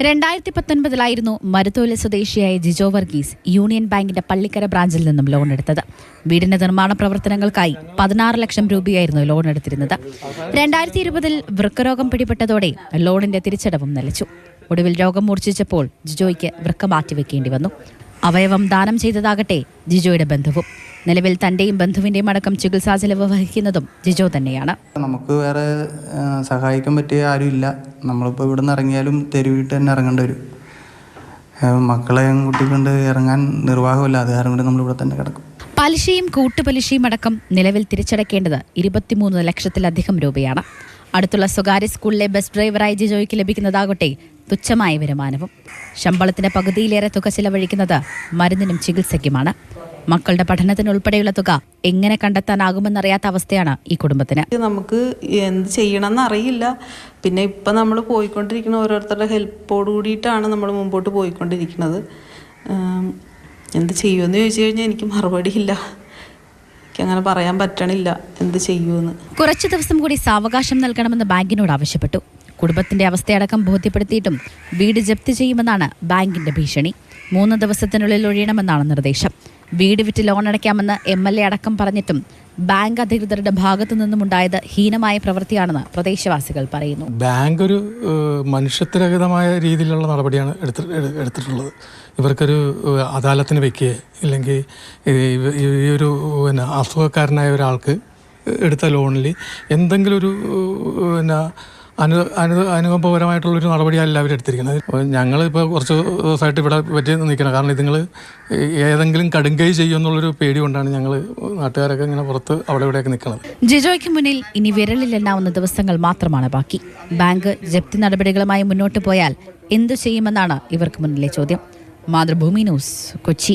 2019 മരുത്തോല സ്വദേശിയായ ജിജോ വർഗീസ് യൂണിയൻ ബാങ്കിന്റെ പള്ളിക്കര ബ്രാഞ്ചിൽ നിന്നും ലോൺ എടുത്തത്. വീടിന്റെ നിർമ്മാണ പ്രവർത്തനങ്ങൾക്കായി 16 ലക്ഷം രൂപയായിരുന്നു ലോൺ എടുത്തിരുന്നത്. 2020 വൃക്കരോഗം പിടിപെട്ടതോടെ ലോണിന്റെ തിരിച്ചടവും നിലച്ചു. ഒടുവിൽ രോഗം മൂർച്ഛിച്ചപ്പോൾ ജിജോയ്ക്ക് വൃക്ക മാറ്റിവെക്കേണ്ടി വന്നു. അവയവം ദാനം ചെയ്തതാകട്ടെ ജിജോയുടെ ബന്ധുവും. നിലവിൽ തന്റെയും ബന്ധുവിന്റെയും അടക്കം ചികിത്സാ ചെലവ് വഹിക്കുന്നതും ജിജോ തന്നെയാണ്. നമുക്ക് വേറെ സഹായിക്കാൻ പറ്റിയ ആരുമില്ല. നമ്മളിപ്പോൾ ഇവിടെ നിന്ന് ഇറങ്ങിയാലും തെരുവിട്ട് തന്നെ ഇറങ്ങേണ്ടി വരും. മക്കളെയും കുട്ടിക്കൊണ്ട് ഇറങ്ങാൻ നിർവാഹമില്ല. അത് കാരണം കൊണ്ട് നമ്മളിവിടെ തന്നെ കിടക്കും. പലിശയും കൂട്ടുപലിശയും അടക്കം നിലവിൽ തിരിച്ചടയ്ക്കേണ്ടത് 23 ലക്ഷത്തിലധികം രൂപയാണ്. അടുത്തുള്ള സ്വകാര്യ സ്കൂളിലെ ബസ് ഡ്രൈവറായി ജിജോയ്ക്ക് ലഭിക്കുന്നതാകട്ടെ തുച്ഛമായ വരുമാനവും. ശമ്പളത്തിന്റെ പകുതിയിലേറെ തുക ചിലവഴിക്കുന്നത് മരുന്നിനും ചികിത്സയ്ക്കുമാണ്. മക്കളുടെ പഠനത്തിനുൾപ്പെടെയുള്ള തുക എങ്ങനെ കണ്ടെത്താനാകുമെന്നറിയാത്ത അവസ്ഥയാണ് ഈ കുടുംബത്തിന്. നമുക്ക് എന്ത് ചെയ്യണമെന്ന് അറിയില്ല. പിന്നെ ഇപ്പം നമ്മൾ പോയിക്കൊണ്ടിരിക്കുന്ന ഓരോരുത്തരുടെ ഹെൽപ്പോട് കൂടിയിട്ടാണ് നമ്മൾ മുമ്പോട്ട് പോയിക്കൊണ്ടിരിക്കുന്നത്. എന്ത് ചെയ്യുമെന്ന് ചോദിച്ചു കഴിഞ്ഞാൽ എനിക്ക് മറുപടിയില്ല. അങ്ങനെ പറയാൻ പറ്റണില്ല എന്ത് ചെയ്യുമെന്ന്. കുറച്ചു ദിവസം കൂടി സാവകാശം നൽകണമെന്ന് ബാങ്കിനോട് ആവശ്യപ്പെട്ടു. കുടുംബത്തിന്റെ അവസ്ഥയടക്കം ബോധ്യപ്പെടുത്തിയിട്ടും വീട് ജപ്തി ചെയ്യുമെന്നാണ് ബാങ്കിന്റെ ഭീഷണി. 3 ദിവസത്തിനുള്ളിൽ ഒഴിയണമെന്നാണ് നിർദ്ദേശം. വീട് വിറ്റ് ലോൺ അടയ്ക്കാമെന്ന് MLA അടക്കം പറഞ്ഞിട്ടും ബാങ്ക് അധികൃതരുടെ ഭാഗത്തു നിന്നുമുണ്ടായത് ഹീനമായ പ്രവൃത്തിയാണെന്ന് പ്രദേശവാസികൾ പറയുന്നു. ബാങ്ക് ഒരു മനുഷ്യത്വരഹിതമായ രീതിയിലുള്ള നടപടിയാണ് എടുത്തിട്ടുള്ളത്. ഇവർക്കൊരു അദാലത്തിന് വെക്കുകയോ ഇല്ലെങ്കിൽ ഈ ഒരു അസുഖക്കാരനായ ഒരാൾക്ക് എടുത്ത ലോണിൽ എന്തെങ്കിലും ഒരു അനുകമ്പപരമായിട്ടുള്ളൊരു നടപടിയല്ല അവരെടുത്തിരിക്കുന്നത്. ഞങ്ങളിപ്പോൾ കുറച്ച് ദിവസമായിട്ട് ഇവിടെ പറ്റി നിൽക്കണം. കാരണം ഇതുങ്ങൾ ഏതെങ്കിലും കടുങ്കൈ ചെയ്യുമെന്നുള്ളൊരു പേടി കൊണ്ടാണ് ഞങ്ങൾ നാട്ടുകാരൊക്കെ ഇങ്ങനെ പുറത്ത് അവിടെ ഇവിടെയൊക്കെ നിൽക്കുന്നത്. ജിജോയ്ക്ക് മുന്നിൽ ഇനി വിരലിലെണ്ണാവുന്ന ദിവസങ്ങൾ മാത്രമാണ് ബാക്കി. ബാങ്ക് ജപ്തി നടപടികളുമായി മുന്നോട്ട് പോയാൽ എന്തു ചെയ്യുമെന്നാണ് ഇവർക്ക് മുന്നിലെ ചോദ്യം. മാതൃഭൂമി ന്യൂസ്, കൊച്ചി.